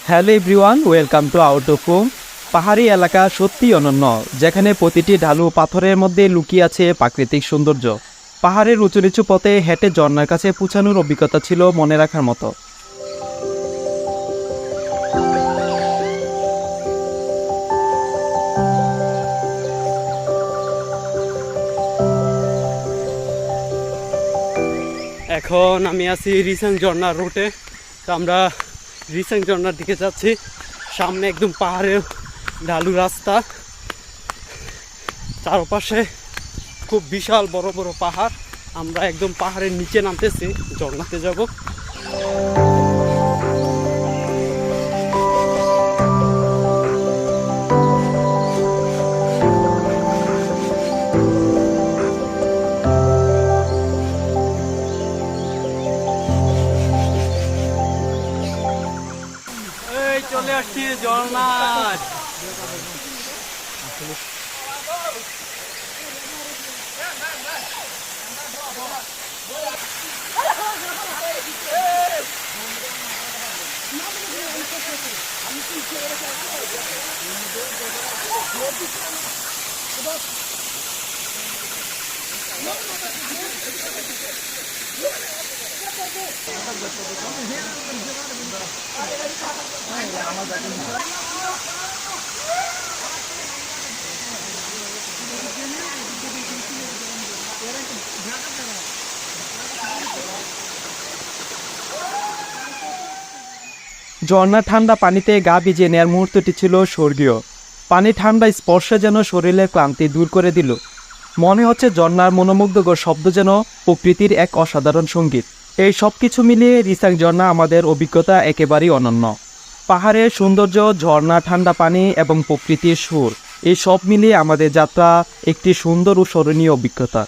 Hello everyone, welcome to outdoor. পাহাড়ি এলাকা সত্যিই অনন্য, যেখানে প্রতিটি ঢালু পাথরের মধ্যে লুকিয়ে আছে প্রাকৃতিক সৌন্দর্য। পাহাড়ের উঁচু নিচু পথে হেঁটে ঝর্ণার কাছে পৌঁছানোর অভিজ্ঞতা ছিল মনে রাখার মতো। এখন আমি আছি রিসেং ঝর্ণার রুটে। তো আমরা রিসেং ঝর্ণার দিকে যাচ্ছি। সামনে একদম পাহাড়ের ঢালু রাস্তা, চারপাশে খুব বিশাল বড় বড় পাহাড়। আমরা একদম পাহাড়ের নিচে নামতেছি, ঝর্ণাতে যাব। এই চলে আসছি ঝর্ণায়। ঝর্ণার ঠান্ডা পানিতে গা ভিজিয়ে নেওয়ার মুহূর্তটি ছিল স্বর্গীয়। পানি ঠান্ডা স্পর্শে যেন শরীরের ক্লান্তি দূর করে দিল। মনে হচ্ছে ঝর্ণার মনোমুগ্ধকর শব্দ যেন প্রকৃতির এক অসাধারণ সঙ্গীত। এই সব কিছু মিলিয়ে রিসাং ঝর্ণা আমাদের অভিজ্ঞতা একেবারেই অনন্য। পাহাড়ের সৌন্দর্য, ঝর্ণা, ঠান্ডা পানি এবং প্রকৃতির সুর, এই সব মিলিয়ে আমাদের যাত্রা একটি সুন্দর ও স্মরণীয় অভিজ্ঞতা।